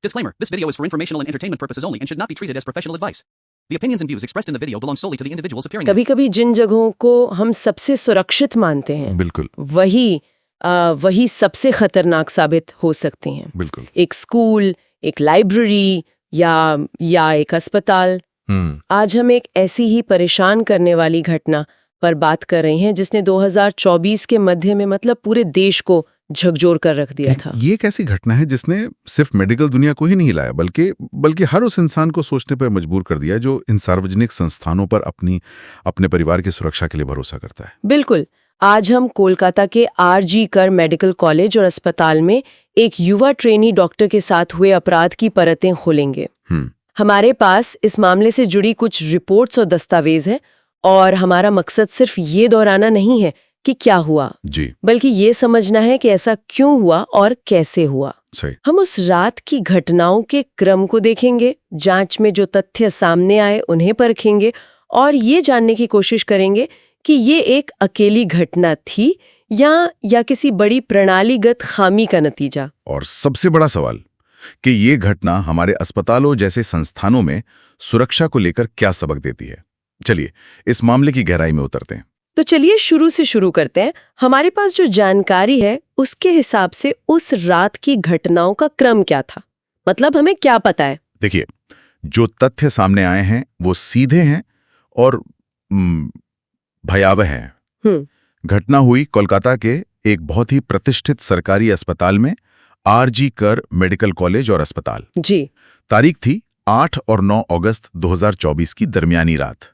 Disclaimer, this video is for informational and entertainment purposes only and should not be treated as professional advice. The opinions and views expressed in the video belong solely to the individuals appearing in it. कभी-कभी जिन जगहों को हम सबसे सुरक्षित मानते हैं, बिल्कुल वही सबसे खतरनाक साबित हो सकती हैं। बिल्कुल एक स्कूल, एक लाइब्रेरी या एक अस्पताल। आज हम एक ऐसी ही परेशान करने वाली घटना पर बात कर रहे हैं जिसने 2024 के मध्य में मतलब पूरे देश को झकझोर कर रख दिया था। ये एक ऐसी घटना है जिसने सिर्फ मेडिकल दुनिया को ही नहीं हिलाया बल्कि हर उस इंसान को सोचने पर मजबूर कर दिया जो इन सार्वजनिक संस्थानों पर अपने परिवार की सुरक्षा के लिए भरोसा करता है। बिल्कुल। आज हम कोलकाता के आरजी कर मेडिकल कॉलेज और अस्पताल में एक युवा ट्रेनी डॉक्टर के साथ हुए अपराध की परतें खोलेंगे। हमारे पास इस मामले से जुड़ी कुछ रिपोर्ट्स और दस्तावेज हैं और हमारा मकसद सिर्फ ये दोहराना नहीं है कि क्या हुआ जी, बल्कि ये समझना है कि ऐसा क्यों हुआ और कैसे हुआ। सही। हम उस रात की घटनाओं के क्रम को देखेंगे, जांच में जो तथ्य सामने आए उन्हें परखेंगे और ये जानने की कोशिश करेंगे कि ये एक अकेली घटना थी या किसी बड़ी प्रणालीगत खामी का नतीजा। और सबसे बड़ा सवाल कि ये घटना हमारे अस्पतालों जैसे संस्थानों में सुरक्षा को लेकर क्या सबक देती है। चलिए इस मामले की गहराई में उतरते हैं। तो चलिए शुरू से शुरू करते हैं। हमारे पास जो जानकारी है उसके हिसाब से उस रात की घटनाओं का क्रम क्या था, मतलब हमें क्या पता है। देखिए, जो तथ्य सामने आए हैं वो सीधे हैं और भयावह हैं। घटना हुई कोलकाता के एक बहुत ही प्रतिष्ठित सरकारी अस्पताल में, आरजी कर मेडिकल कॉलेज और अस्पताल। जी। तारीख थी 8 और 9 अगस्त 2024 की दरमियानी रात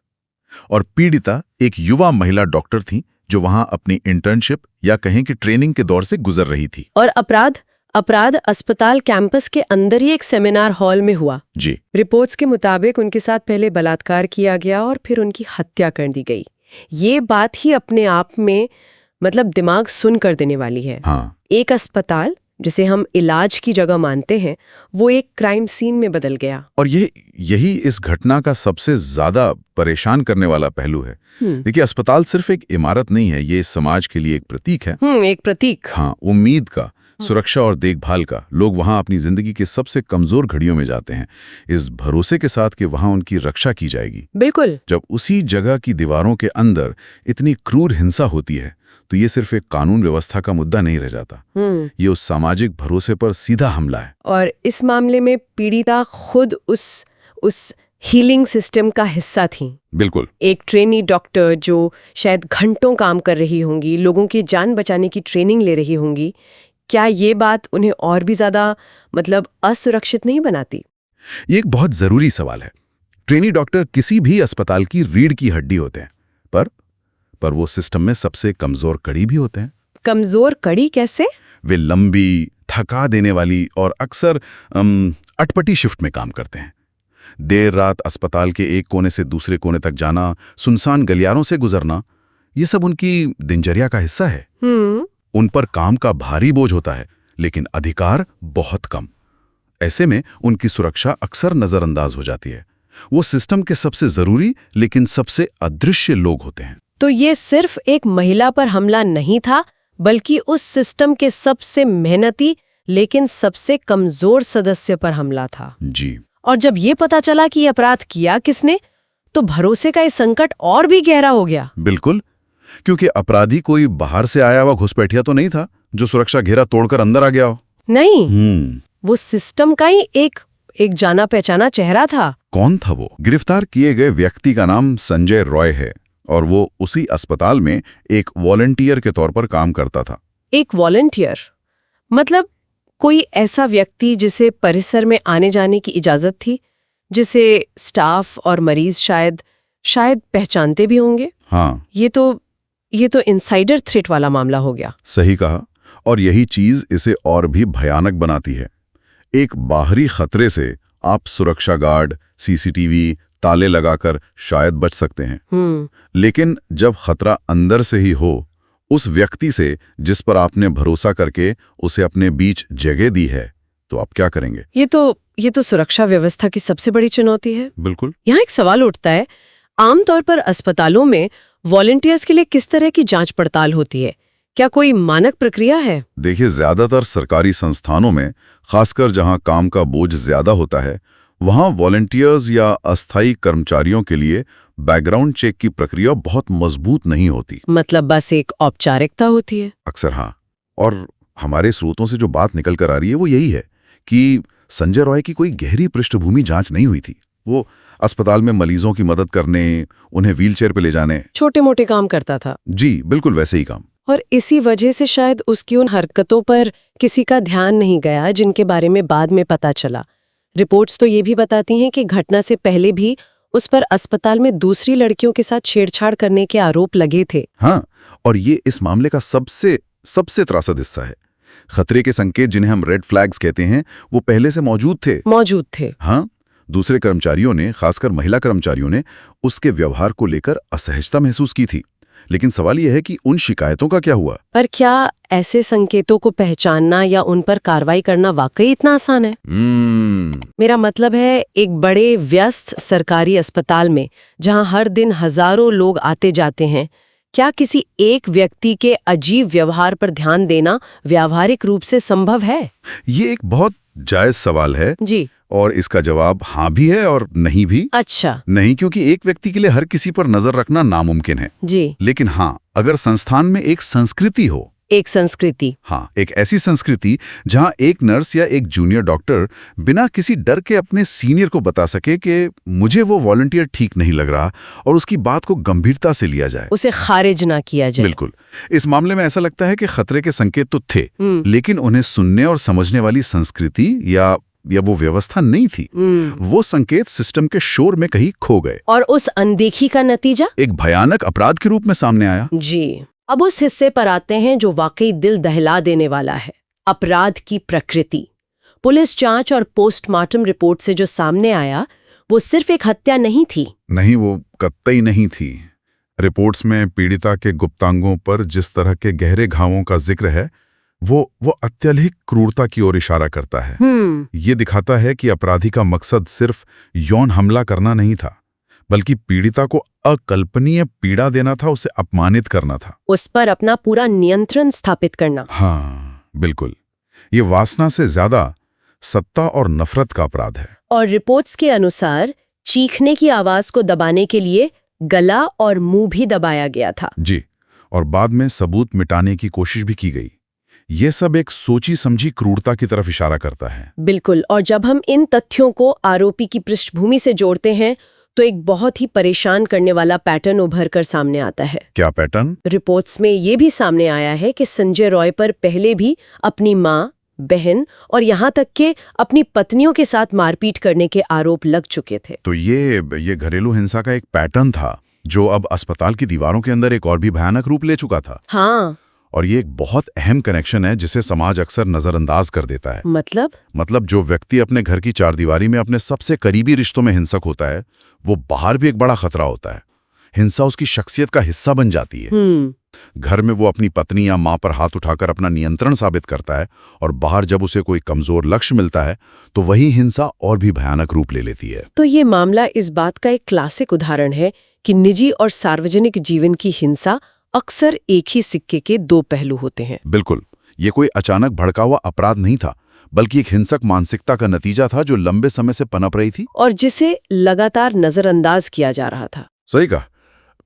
और पीड़िता एक युवा महिला डॉक्टर थी जो वहां अपनी इंटर्नशिप या कहें कि ट्रेनिंग के दौर से गुजर रही थी। और अपराध अस्पताल कैंपस के अंदर ही एक सेमिनार हॉल में हुआ। जी। रिपोर्ट्स के मुताबिक उनके साथ पहले बलात्कार किया गया और फिर उनकी हत्या कर दी गई। ये बात ही अपने आप में मतलब दिमाग सुन कर देने वाली है। हाँ। एक अस्पताल जिसे हम इलाज की जगह मानते हैं वो एक क्राइम सीन में बदल गया। और यही इस घटना का सबसे ज्यादा परेशान करने वाला पहलू है। देखिए, अस्पताल सिर्फ एक इमारत नहीं है, ये समाज के लिए एक प्रतीक है। एक प्रतीक। हाँ, उम्मीद का, सुरक्षा और देखभाल का। लोग वहां अपनी जिंदगी के सबसे कमजोर घड़ियों में जाते हैं इस भरोसे के साथ कि वहां उनकी रक्षा की जाएगी। बिल्कुल। जब उसी जगह की दीवारों के अंदर इतनी क्रूर हिंसा होती है तो ये सिर्फ एक कानून व्यवस्था का मुद्दा नहीं रह जाता, ये उस सामाजिक भरोसे पर सीधा हमला है। और इस मामले में पीड़िता खुद उस हीलिंग सिस्टम का हिस्सा थी। बिल्कुल। एक ट्रेनी डॉक्टर जो शायद घंटों काम कर रही होंगी, लोगों की जान बचाने की ट्रेनिंग ले रही होंगी। क्या ये बात उन्हें और भी ज्यादा मतलब असुरक्षित नहीं बनाती? ये एक बहुत जरूरी सवाल है। ट्रेनी डॉक्टर किसी भी अस्पताल की रीढ़ की हड्डी होते हैं, पर वो सिस्टम में सबसे कमजोर कड़ी भी होते हैं। कमजोर कड़ी कैसे? वे लंबी, थका देने वाली और अक्सर अटपटी शिफ्ट में काम करते हैं। देर रात अस्पताल के एक कोने से दूसरे कोने तक जाना, सुनसान गलियारों से गुजरना, ये सब उनकी दिनचर्या का हिस्सा है। उन पर काम का भारी बोझ होता है लेकिन अधिकार बहुत कम। ऐसे में उनकी सुरक्षा अक्सर नजरअंदाज हो जाती है। वो सिस्टम के सबसे जरूरी लेकिन सबसे अदृश्य लोग होते हैं। तो ये सिर्फ एक महिला पर हमला नहीं था बल्कि उस सिस्टम के सबसे मेहनती लेकिन सबसे कमजोर सदस्य पर हमला था। जी। और जब ये पता चला कि अपराध किया किसने, तो भरोसे का ये संकट और भी गहरा हो गया। बिल्कुल, क्योंकि अपराधी कोई बाहर से आया हुआ घुसपैठिया तो नहीं था जो सुरक्षा घेरा तोड़कर अंदर आ गया हो। नहीं, वो सिस्टम का ही एक जाना पहचाना चेहरा था। कौन था वो? गिरफ्तार किए गए व्यक्ति का नाम संजय रॉय है और वो उसी अस्पताल में एक वॉलंटियर के तौर पर काम करता था। एक वॉलंटियर मतलब कोई ऐसा व्यक्ति जिसे परिसर में आने जाने की इजाजत थी, जिसे स्टाफ और मरीज शायद पहचानते भी होंगे। हाँ। ये तो इनसाइडर थ्रेट वाला मामला हो गया। सही कहा। और यही चीज इसे और भी भयानक बनाती है। एक बाहरी खतरे से आप सुरक्षा गार्ड, सीसीटीवी, ताले लगाकर शायद बच सकते हैं, लेकिन जब खतरा अंदर से ही हो, उस व्यक्ति से जिस पर आपने भरोसा करके उसे अपने बीच जगह दी है, तो आप क्या करेंगे? ये तो सुरक्षा व्यवस्था की सबसे बड़ी चुनौती है। बिल्कुल। यहाँ एक सवाल उठता है, आमतौर पर अस्पतालों में वॉलंटियर्स के लिए किस तरह की जांच पड़ताल होती है? क्या कोई मानक प्रक्रिया है? देखिए, ज्यादातर सरकारी संस्थानों में, खासकर जहां काम का बोझ ज्यादा होता है, वहां वॉलंटियर्स या अस्थायी कर्मचारियों के लिए बैकग्राउंड चेक की प्रक्रिया बहुत मजबूत नहीं होती। मतलब बस एक औपचारिकता होती है? अक्सर हाँ। और हमारे स्रोतों से जो बात निकल कर आ रही है वो यही है कि संजय रॉय की कोई गहरी पृष्ठभूमि जांच नहीं हुई थी। वो अस्पताल में मरीजों की मदद करने, उन्हें व्हीलचेयर पे ले जाने, छोटे मोटे काम करता था। जी बिल्कुल वैसे ही काम। और इसी वजह से शायद उसकी उन हरकतों पर किसी का ध्यान नहीं गया जिनके बारे में बाद में पता चला। रिपोर्ट्स तो ये भी बताती हैं कि घटना से पहले भी उस पर अस्पताल में दूसरी लड़कियों के साथ छेड़छाड़ करने के आरोप लगे थे। हाँ, और ये इस मामले का सबसे त्रासद हिस्सा है। खतरे के संकेत, जिन्हें हम रेड फ्लैग्स कहते हैं, वो पहले से मौजूद थे। हाँ, दूसरे कर्मचारियों ने, खासकर महिला कर्मचारियों ने, उसके व्यवहार को लेकर असहजता महसूस की थी। लेकिन सवाल यह है कि उन शिकायतों का क्या हुआ? पर क्या ऐसे संकेतों को पहचानना या उन पर कार्रवाई करना वाकई इतना आसान है? मेरा मतलब है, एक बड़े व्यस्त सरकारी अस्पताल में जहां हर दिन हजारों लोग आते जाते हैं, क्या किसी एक व्यक्ति के अजीब व्यवहार पर ध्यान देना व्यावहारिक रूप से संभव है? ये एक बहुत जायज सवाल है जी। और इसका जवाब हाँ भी है और नहीं भी। अच्छा। नहीं, क्योंकि एक व्यक्ति के लिए हर किसी पर नजर रखना नामुमकिन है। जी। लेकिन हाँ, अगर संस्थान में एक संस्कृति हो, हाँ, एक ऐसी संस्कृति जहां एक नर्स या एक जूनियर डॉक्टर बिना किसी डर के अपने सीनियर को बता सके कि मुझे वो वॉलंटियर ठीक नहीं लग रहा, और उसकी बात को गंभीरता से लिया जाए, उसे खारिज ना किया जाए। बिल्कुल। इस मामले में ऐसा लगता है कि खतरे के संकेत तो थे, लेकिन उन्हें सुनने और समझने वाली संस्कृति या वो व्यवस्था नहीं थी। वो संकेत सिस्टम के शोर में कहीं खो गए, और उस अनदेखी का नतीजा एक भयानक अपराध के रूप में सामने आया। जी। अब उस हिस्से पर आते हैं जो वाकई दिल दहला देने वाला है, अपराध की प्रकृति। पुलिस जांच और पोस्टमार्टम रिपोर्ट से जो सामने आया, वो सिर्फ एक हत्या नहीं थी। नहीं, वो कतई नहीं थी। रिपोर्ट्स में पीड़िता के गुप्तांगों पर जिस तरह के गहरे घावों का जिक्र है, वो अत्यधिक क्रूरता की ओर इशारा करता है। ये दिखाता है कि अपराधी का मकसद सिर्फ यौन हमला करना नहीं था, बल्कि पीड़िता को अकल्पनीय पीड़ा देना था, उसे अपमानित करना था, उस पर अपना पूरा नियंत्रण स्थापित करना। हाँ बिल्कुल। ये वासना से ज्यादा सत्ता और नफरत का अपराध है। और रिपोर्ट्स के अनुसार चीखने की आवाज को दबाने के लिए गला और मुंह भी दबाया गया था। जी, और बाद में सबूत मिटाने की कोशिश भी की गई। ये सब एक सोची समझी क्रूरता की तरफ इशारा करता है। बिल्कुल। और जब हम इन तथ्यों को आरोपी की पृष्ठभूमि से जोड़ते हैं, तो एक बहुत ही परेशान करने वाला पैटर्न उभर कर सामने आता है। क्या पैटर्न? रिपोर्ट्स में ये भी सामने आया है कि संजय रॉय पर पहले भी अपनी माँ, बहन और यहाँ तक के अपनी पत्नियों के साथ मारपीट करने के आरोप लग चुके थे। तो ये घरेलू हिंसा का एक पैटर्न था, जो अब अस्पताल की दीवारों के अंदर एक और भी भयानक रूप ले चुका था। हाँ। और ये एक बहुत अहम कनेक्शन है जिसे समाज अक्सर नजरअंदाज कर देता है। मतलब जो व्यक्ति अपने घर की चारदीवारी में अपने सबसे करीबी रिश्तों में हिंसक होता है, वो बाहर भी एक बड़ा खतरा होता है। हिंसा उसकी शख्सियत का हिस्सा बन जाती है। घर में वो अपनी पत्नी या मां पर हाथ उठाकर अपना नियंत्रण साबित करता है, और बाहर जब उसे कोई कमजोर लक्ष्य मिलता है, तो वही हिंसा और भी भयानक रूप ले लेती है। तो ये मामला इस बात का एक क्लासिक उदाहरण है कि निजी और सार्वजनिक जीवन की हिंसा अक्सर एक ही सिक्के के दो पहलू होते हैं। बिल्कुल। ये कोई अचानक भड़का हुआ अपराध नहीं था, बल्कि एक हिंसक मानसिकता का नतीजा था जो लंबे समय से पनप रही थी और जिसे लगातार नजरअंदाज किया जा रहा था। सही कहा।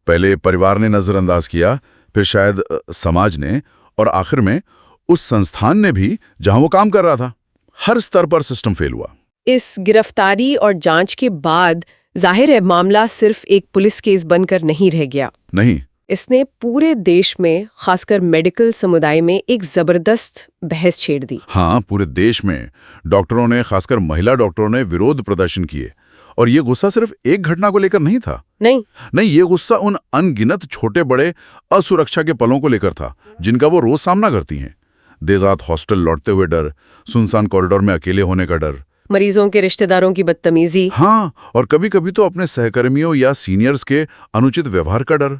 पहले परिवार ने नजरअंदाज किया, फिर शायद समाज ने, और आखिर में उस संस्थान ने भी जहां वो काम कर रहा था। हर स्तर पर सिस्टम फेल हुआ। इस गिरफ्तारी और जांच के बाद जाहिर है मामला सिर्फ एक पुलिस केस बनकर नहीं रह गया। नहीं, इसने पूरे देश में, खासकर मेडिकल समुदाय में, एक जबरदस्त बहस छेड़ दी। हाँ, पूरे देश में डॉक्टरों ने, खासकर महिला डॉक्टरों ने विरोध प्रदर्शन किए। और ये गुस्सा सिर्फ एक घटना को लेकर नहीं था। नहीं, ये गुस्सा उन अनगिनत छोटे बड़े असुरक्षा के पलों को लेकर था जिनका वो रोज सामना करती हैं। देर रात हॉस्टल लौटते हुए डर, सुनसान कॉरिडोर में अकेले होने का डर, मरीजों के रिश्तेदारों की बदतमीजी, हाँ, और कभी कभी तो अपने सहकर्मियों या सीनियर्स के अनुचित व्यवहार का डर।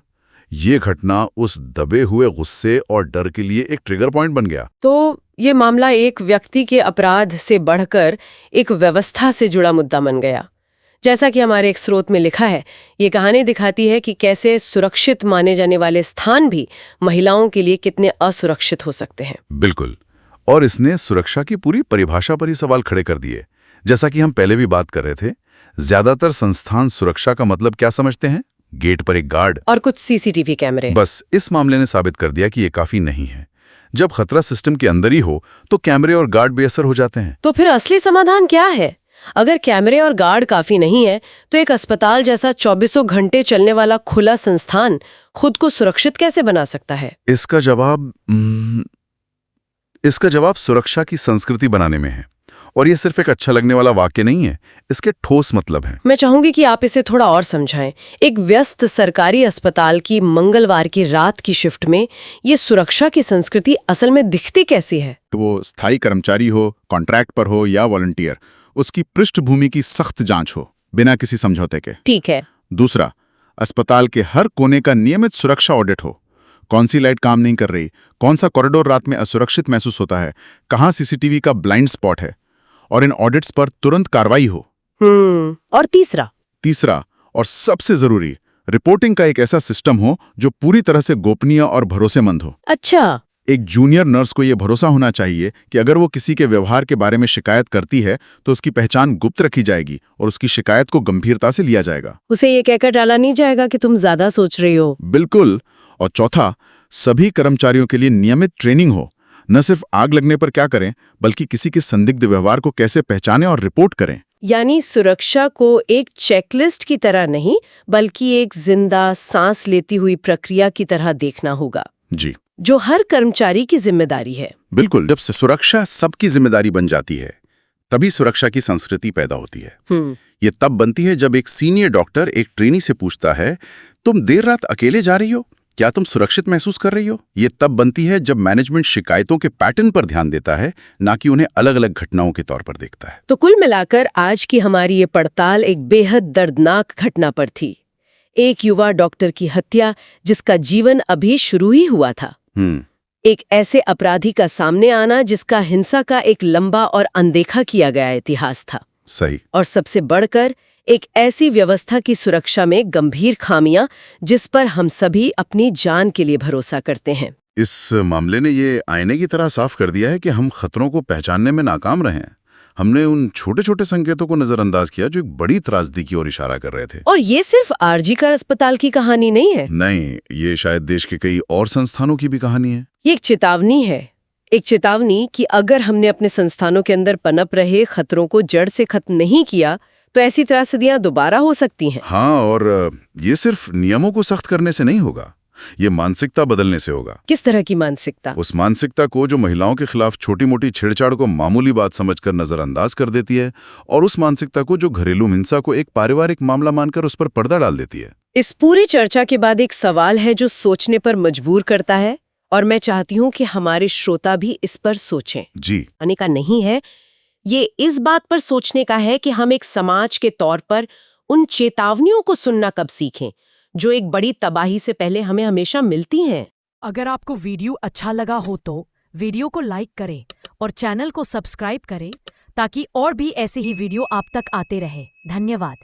ये घटना उस दबे हुए गुस्से और डर के लिए एक ट्रिगर पॉइंट बन गया। तो ये मामला एक व्यक्ति के अपराध से बढ़कर एक व्यवस्था से जुड़ा मुद्दा बन गया, जैसा कि हमारे एक स्रोत में लिखा है, ये कहानी दिखाती है कि कैसे सुरक्षित माने जाने वाले स्थान भी महिलाओं के लिए कितने असुरक्षित हो सकते हैं। बिल्कुल। और इसने सुरक्षा की पूरी परिभाषा पर ही सवाल खड़े कर दिए। जैसा कि हम पहले भी बात कर रहे थे, ज्यादातर संस्थान सुरक्षा का मतलब क्या समझते हैं? गेट पर एक गार्ड और कुछ सीसीटीवी कैमरे। बस इस मामले ने साबित कर दिया कि ये काफी नहीं है। जब खतरा सिस्टम के अंदर ही हो तो कैमरे और गार्ड बेअसर हो जाते हैं। तो फिर असली समाधान क्या है? अगर कैमरे और गार्ड काफी नहीं है तो एक अस्पताल जैसा 24 घंटे चलने वाला खुला संस्थान खुद को सुरक्षित कैसे बना सकता है? इसका जवाब सुरक्षा की संस्कृति बनाने में है। और ये सिर्फ एक अच्छा लगने वाला वाक्य नहीं है, इसके ठोस मतलब है। मैं चाहूंगी कि आप इसे थोड़ा और समझाएं। एक व्यस्त सरकारी अस्पताल की मंगलवार की रात की शिफ्ट में ये सुरक्षा की संस्कृति असल में दिखती कैसी है? तो वो स्थायी कर्मचारी हो, कॉन्ट्रैक्ट पर हो या वॉलंटियर, उसकी पृष्ठभूमि की सख्त जांच हो, बिना किसी समझौते के। ठीक है। दूसरा, अस्पताल के हर कोने का नियमित सुरक्षा ऑडिट हो। कौन सी लाइट काम नहीं कर रही, कौन सा कॉरिडोर रात में असुरक्षित महसूस होता है, कहाँ सीसीटीवी का ब्लाइंड स्पॉट है, और इन ऑडिट्स पर तुरंत कार्रवाई हो। और तीसरा और सबसे जरूरी, रिपोर्टिंग का एक ऐसा सिस्टम हो जो पूरी तरह से गोपनीय और भरोसेमंद हो। अच्छा। एक जूनियर नर्स को यह भरोसा होना चाहिए कि अगर वो किसी के व्यवहार के बारे में शिकायत करती है तो उसकी पहचान गुप्त रखी जाएगी और उसकी शिकायत को गंभीरता से लिया जाएगा। उसे ये कहकर टाला नहीं जाएगा कि तुम ज्यादा सोच रही हो। बिल्कुल। और चौथा, सभी कर्मचारियों के लिए नियमित ट्रेनिंग हो। न सिर्फ आग लगने पर क्या करें, बल्कि किसी के संदिग्ध व्यवहार को कैसे पहचानें और रिपोर्ट करें। यानी सुरक्षा को एक चेकलिस्ट की तरह नहीं, बल्कि एक जिंदा सांस लेती हुई प्रक्रिया की तरह देखना होगा। जी, जो हर कर्मचारी की जिम्मेदारी है। बिल्कुल। जब सुरक्षा सबकी जिम्मेदारी बन जाती है, तभी सुरक्षा की संस्कृति पैदा होती है। ये तब बनती है जब एक सीनियर डॉक्टर एक ट्रेनी से पूछता है, तुम देर रात अकेले जा रही हो, क्या तुम सुरक्षित महसूस कर रही हो? ये तब बनती है जब मैनेजमेंट शिकायतों के पैटर्न पर ध्यान देता है, ना कि उन्हें अलग अलग घटनाओं के तौर पर देखता है। तो कुल मिलाकर आज की हमारी ये पड़ताल एक बेहद दर्दनाक घटना पर थी। एक युवा डॉक्टर की हत्या जिसका जीवन अभी शुरू ही हुआ था। एक ऐसे अपराधी का सामने आना जिसका हिंसा का एक लंबा और अनदेखा किया गया इतिहास था। सही। और सबसे बढ़कर एक ऐसी व्यवस्था की सुरक्षा में गंभीर खामियां जिस पर हम सभी अपनी जान के लिए भरोसा करते हैं। इस मामले ने ये आईने की तरह साफ कर दिया है कि हम खतरों को पहचानने में नाकाम रहे हैं। हमने उन छोटे छोटे संकेतों को नजरअंदाज किया जो एक बड़ी त्रासदी की ओर इशारा कर रहे थे। और ये सिर्फ आरजी कर अस्पताल की कहानी नहीं है। नहीं, ये शायद देश के कई और संस्थानों की भी कहानी है। ये एक चेतावनी है। एक चेतावनी कि अगर हमने अपने संस्थानों के अंदर पनप रहे खतरों को जड़ से खत्म नहीं किया तो ऐसी त्रासदियां दोबारा हो सकती हैं। हाँ, और ये सिर्फ नियमों को सख्त करने से नहीं होगा, ये मानसिकता बदलने से होगा। किस तरह की मानसिकता? उस मानसिकता को जो महिलाओं के खिलाफ छोटी मोटी छेड़छाड़ को मामूली बात समझकर नजरअंदाज कर देती है, और उस मानसिकता को जो घरेलू हिंसा को एक पारिवारिक मामला मानकर उस पर पर्दा डाल देती है। इस पूरी चर्चा के बाद एक सवाल है जो सोचने पर मजबूर करता है, और मैं चाहती हूँ कि हमारे श्रोता भी इस पर सोचें। जी। आने का नहीं है, ये इस बात पर सोचने का है कि हम एक समाज के तौर पर उन चेतावनियों को सुनना कब सीखें जो एक बड़ी तबाही से पहले हमें हमेशा मिलती हैं। अगर आपको वीडियो अच्छा लगा हो तो वीडियो को लाइक करें और चैनल को सब्सक्राइब करें ताकि और भी ऐसे ही वीडियो आप तक आते रहे। धन्यवाद।